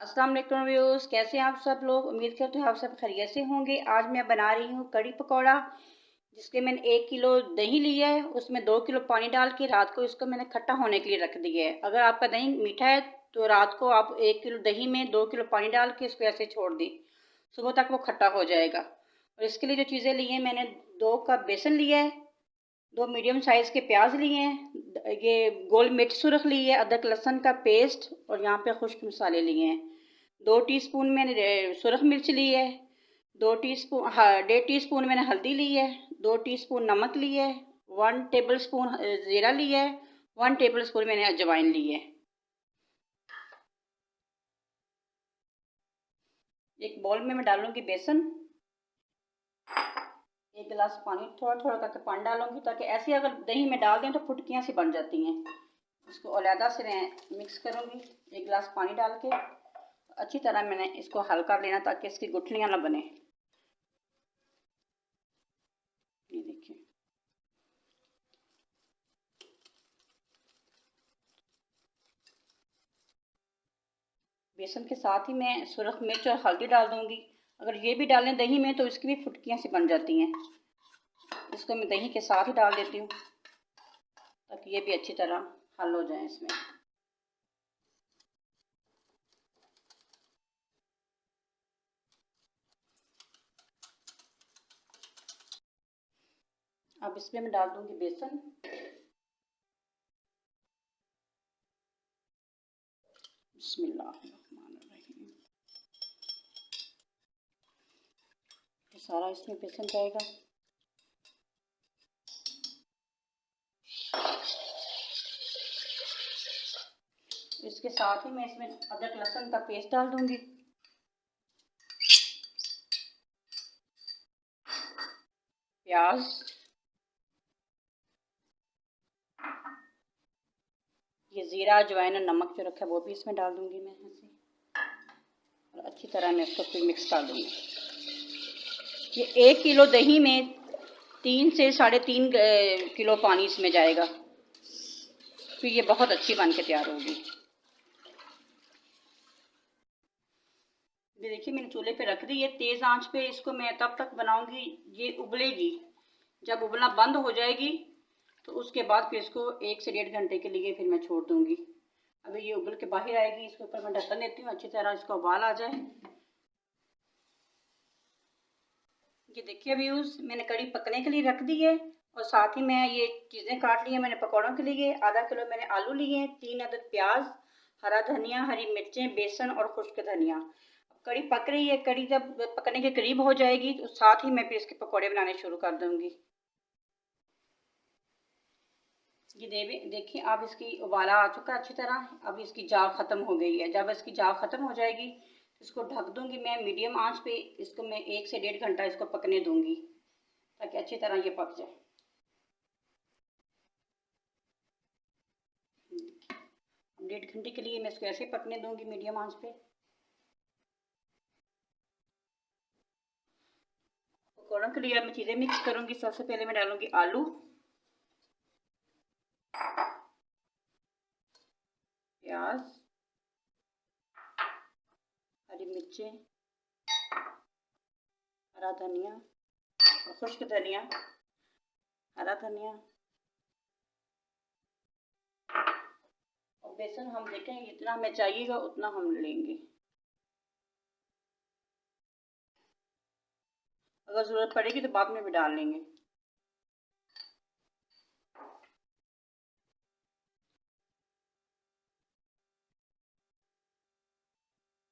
अस्सलाम वालेकुम व्यूअर्स, कैसे हैं आप सब लोग। उम्मीद करते हैं आप सब खैरियत से होंगे। आज मैं बना रही हूँ कड़ी पकौड़ा, जिसके मैंने 1 किलो दही लिया है। उसमें 2 किलो पानी डाल के रात को इसको मैंने खट्टा होने के लिए रख दिया है। अगर आपका दही मीठा है तो रात को आप 1 किलो दही में 2 किलो पानी डाल के इसको ऐसे छोड़ दी, सुबह तक वो खट्टा हो जाएगा। और इसके लिए जो चीज़ें ली हैं, मैंने 2 कप बेसन लिया है, 2 मीडियम साइज़ के प्याज लिए हैं, ये गोल मिर्च सुरख ली है, अदरक लहसुन का पेस्ट, और यहाँ पे खुश्क मसाले लिए हैं। 2 टीस्पून मैंने सुरख मिर्च ली है, 2 टीस्पून, हाँ 1.5 टीस्पून मैंने हल्दी ली है, 2 टीस्पून नमक ली है, 1 टेबल स्पून ज़ीरा लिया है, 1 टेबल स्पून मैंने अजवाइन ली है। एक बाउल में मैं डालूंगी बेसन, 1 गिलास पानी, थोड़ा थोड़ा करके पानी डालूंगी, ताकि ऐसे अगर दही में डाल दें तो फुटकियाँ सी बन जाती हैं। इसको अलहदा से मैं मिक्स करूंगी 1 गिलास पानी डाल के। अच्छी तरह मैंने इसको हल कर लेना ताकि इसकी गुठलियाँ ना बने। ये देखिए, बेसन के साथ ही मैं सुरख मिर्च और हल्दी डाल दूंगी। अगर ये भी डालें दही में तो इसकी भी फुटकियाँ सी बन जाती हैं। इसको मैं दही के साथ ही डाल देती हूँ ताकि ये भी अच्छी तरह हल हो जाए इसमें। अब इसमें मैं डाल दूंगी बेसन, बिस्मिल्लाहिर्रहमानिर्रहीम। तो सारा इसमें बेसन जाएगा। इसके साथ ही मैं इसमें अदरक लहसुन का पेस्ट डाल दूंगी, प्याज, ये ज़ीरा अजवाइन और नमक जो रखा है वो भी इसमें डाल दूंगी मैं ऐसे, और अच्छी तरह मैं इसको फिर मिक्स कर दूंगी। ये 1 किलो दही में 3 से 3.5 किलो पानी इसमें जाएगा, फिर ये बहुत अच्छी बन के तैयार होगी। ये देखिए, मैंने चूल्हे पे रख दी है तेज़ आंच पे। इसको मैं तब तक बनाऊंगी, ये उबलेगी। जब उबलना बंद हो जाएगी तो उसके बाद फिर इसको 1 से 1.5 घंटे के लिए फिर मैं छोड़ दूंगी। अभी ये उबल के बाहर आएगी, इसके ऊपर मैं ढक्कन देती हूँ, अच्छी तरह इसका उबाल आ जाए। ये देखिए व्यूज़, मैंने कड़ी पकने के लिए रख दी है, और साथ ही मैं ये चीज़ें काट ली हैं मैंने पकौड़ों के लिए। आधा किलो मैंने आलू लिए हैं, 3 अदद प्याज, हरा धनिया, हरी मिर्चें, बेसन और खुश्क धनिया। कड़ी पक रही है, कड़ी जब पकने के करीब हो जाएगी तो साथ ही मैं फिर इसके पकौड़े बनाने शुरू कर दूंगी। ये देखिए, अब इसकी उबाला आ चुका है अच्छी तरह। अब इसकी जाग ख़त्म हो गई है। जब इसकी जाग ख़त्म हो जाएगी तो इसको ढक दूंगी मैं मीडियम आंच पे। इसको मैं 1 से 1.5 घंटा इसको पकने दूंगी ताकि अच्छी तरह ये पक जाए। 1.5 घंटे के लिए मैं इसको ऐसे पकने दूंगी मीडियम आंच पे। पकौड़ों के लिए अब मैं चीज़ें मिक्स करूंगी। सबसे पहले मैं डालूंगी आलू, प्याज, हरी मिर्चें, हरा धनिया और खुश्क धनिया, हरा धनिया और बेसन। हम देखेंगे जितना हमें चाहिएगा उतना हम लेंगे, अगर ज़रूरत पड़ेगी तो बाद में भी डाल लेंगे।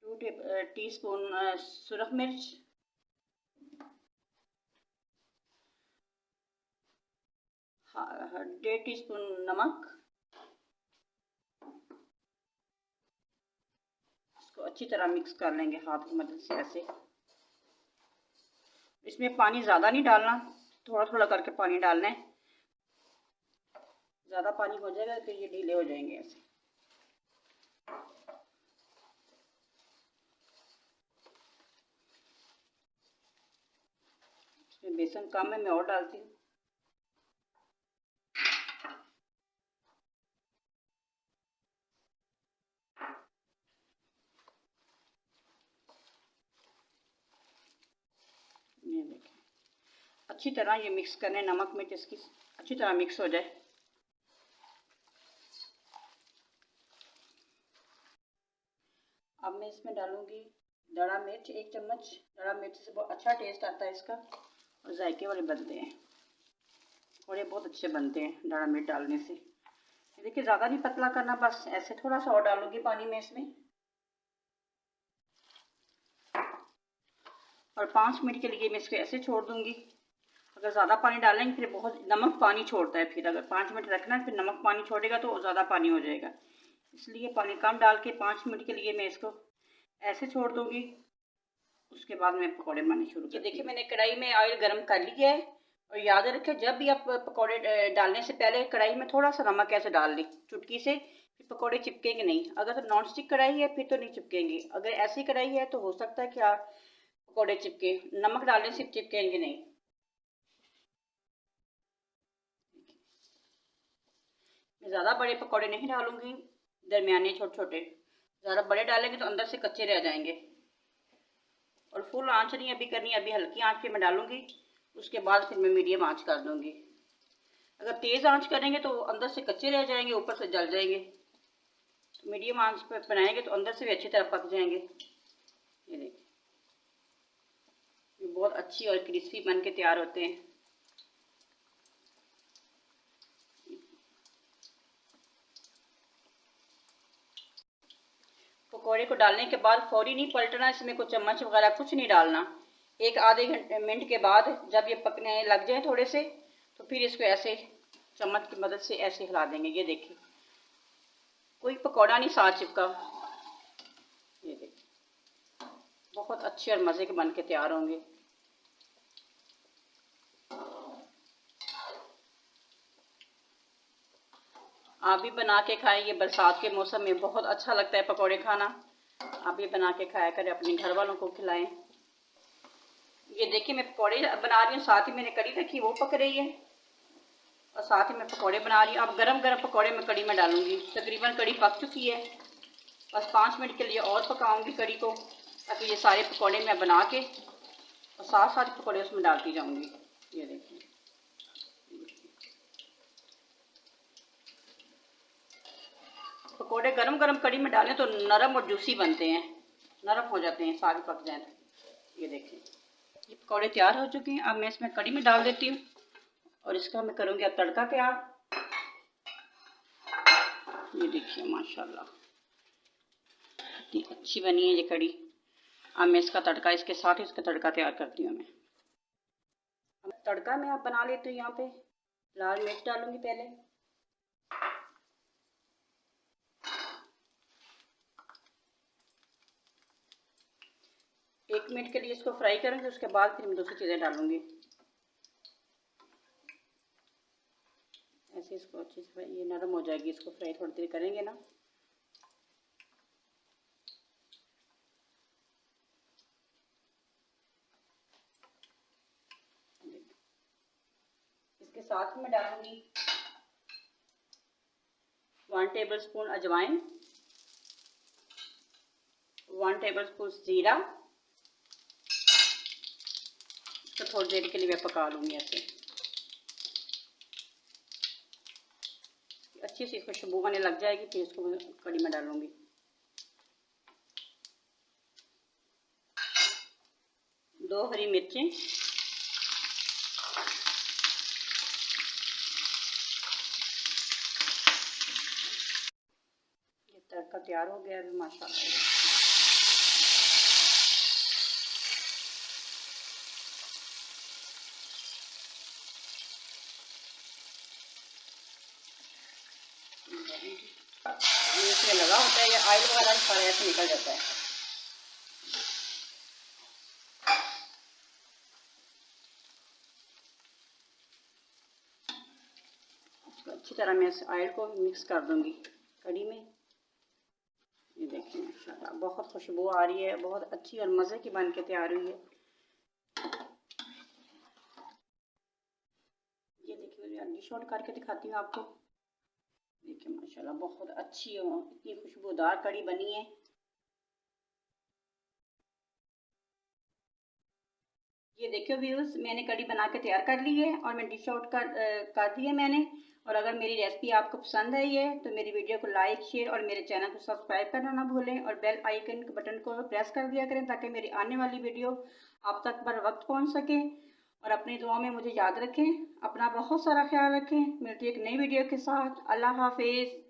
2 टीस्पून सुरख मिर्च, 1.5 टीस्पून नमक। इसको अच्छी तरह मिक्स कर लेंगे हाथ की मदद से ऐसे। इसमें पानी ज़्यादा नहीं डालना, थोड़ा थोड़ा करके पानी डालना है। ज़्यादा पानी हो जाएगा तो ये ढीले हो जाएंगे ऐसे। इसमें बेसन कम है, मैं और डालती हूँ। अच्छी तरह ये मिक्स करने, नमक मिर्च इसकी अच्छी तरह मिक्स हो जाए। अब मैं इसमें डालूंगी दड़ा मिर्च, 1 चम्मच। दड़ा मिर्च से बहुत अच्छा टेस्ट आता है इसका और जायके वाले बनते हैं और ये बहुत अच्छे बनते हैं दड़ा मिर्च डालने से। देखिए ज़्यादा नहीं पतला करना, बस ऐसे थोड़ा सा और डालूंगी पानी में इसमें और 5 मिनट के लिए मैं इसको ऐसे छोड़ दूंगी। अगर ज़्यादा पानी डालेंगे फिर बहुत नमक पानी छोड़ता है, फिर अगर 5 मिनट रखना है फिर नमक पानी छोड़ेगा तो ज़्यादा पानी हो जाएगा। इसलिए पानी कम डाल के 5 मिनट के लिए मैं इसको ऐसे छोड़ दूंगी। उसके बाद मैं पकौड़े बनाने शुरू कर। देखिए मैंने कढ़ाई में ऑयल गर्म कर लिया है और याद रखें जब भी आप पकौड़े डालने से पहले कढ़ाई में थोड़ा सा नमक ऐसे डाल लें चुटकी से, फिर पकौड़े चिपकेंगे नहीं। अगर तो नॉन स्टिक कढ़ाई है फिर तो नहीं चिपकेंगे, अगर ऐसी कढ़ाई है तो हो सकता है कि आप पकौड़े चिपके, नमक डालने से चिपकेंगे नहीं। मैं ज़्यादा बड़े पकौड़े नहीं डालूंगी, दरमियाने छोटे छोटे। ज़्यादा बड़े डालेंगे तो अंदर से कच्चे रह जाएंगे। और फुल आंच नहीं अभी करनी, अभी हल्की आंच पे मैं डालूंगी, उसके बाद फिर मैं मीडियम आंच कर दूंगी। अगर तेज़ आंच करेंगे तो अंदर से कच्चे रह जाएंगे, ऊपर से जल जाएंगे। तो मीडियम आंच पे बनाएंगे तो अंदर से भी अच्छी तरह पक जाएंगे। ये देखिए ये बहुत अच्छी और क्रिस्पी बन के तैयार होते हैं। पकौड़े को डालने के बाद फौरी नहीं पलटना, इसमें कोई चम्मच वगैरह कुछ नहीं डालना। एक आधे घंटे मिनट के बाद जब ये पकने लग जाए थोड़े से, तो फिर इसको ऐसे चम्मच की मदद से ऐसे हिला देंगे। ये देखिए कोई पकौड़ा नहीं साथ चिपका। ये देखिए बहुत अच्छे और मज़े के बन के तैयार होंगे। आप भी बना के खाएं, ये बरसात के मौसम में बहुत अच्छा लगता है पकौड़े खाना। आप भी बना के खाया करें, अपने घर वालों को खिलाएं। ये देखिए मैं पकौड़े बना रही हूँ, साथ ही मैंने कड़ी रखी वो पक रही है और साथ ही मैं पकौड़े बना रही हूँ। अब गरम गरम पकौड़े मैं कड़ी में डालूंगी। तकरीबन कड़ी पक चुकी है, बस 5 मिनट के लिए और पकाऊंगी कड़ी को, ताकि ये सारे पकौड़े मैं बना के और साथ साथ पकौड़े उसमें डालती जाऊंगी। ये देखिए पकौड़े गरम गरम कड़ी में डालें तो नरम और जूसी बनते हैं, नरम हो जाते हैं, सारे पक जाए तो। ये देखिए ये पकौड़े तैयार हो चुके हैं। अब मैं इसमें कड़ी में डाल देती हूँ और इसका मैं करूँगी अब तड़का तैयार। ये देखिए माशाल्लाह कितनी अच्छी बनी है ये कड़ी। अब मैं इसका तड़का, इसके साथ ही इसका तड़का तैयार करती हूँ मैं। अब तड़का मैं आप बना लेती हूँ। यहाँ पे लाल मिर्च डालूंगी पहले, एक मिनट के लिए इसको फ्राई करूँगी, उसके बाद फिर मैं दूसरी चीज़ें डालूंगी। ऐसे इसको अच्छे से ये नरम हो जाएगी, इसको फ्राई थोड़ी देर करेंगे ना। इसके साथ में डालूंगी 1 टेबल स्पून अजवाइन, 1 टेबल स्पून जीरा। इसको थोड़ी देर के लिए मैं पका लूँगी ऐसे, अच्छी सी खुशबू आने लग जाएगी, फिर इसको मैं कड़ी में डालूंगी। दो हरी मिर्चें, ये तड़का तैयार हो गया अभी माशाल्लाह। ये इसमें लगा होता है, ये ऑयल वगैरह सारा ऐसे निकल जाता है। इसको अच्छी तरह मैं इस ऑयल को मिक्स कर दूंगी कड़ी में। ये देखिए माशाल्लाह बहुत खुशबू आ रही है, बहुत अच्छी और मज़े की बन के तैयार हुई है। ये देखिए मैं डिश आउट करके दिखाती हूँ आपको। देखिए माशाल्लाह बहुत अच्छी हो, इतनी खुशबूदार कड़ी बनी है। ये देखियो व्यूज़, मैंने कड़ी बना के तैयार कर ली है और मैं डिश आउट कर दी है मैंने। और अगर मेरी रेसिपी आपको पसंद आई है तो मेरी वीडियो को लाइक, शेयर और मेरे चैनल को सब्सक्राइब करना ना भूलें और बेल आइकन के बटन को प्रेस कर दिया करें ताकि मेरी आने वाली वीडियो आप तक बर वक्त पहुँच सके। और अपनी दुआ में मुझे याद रखें। अपना बहुत सारा ख्याल रखें। मिलती है एक नई वीडियो के साथ। अल्लाह हाफिज़।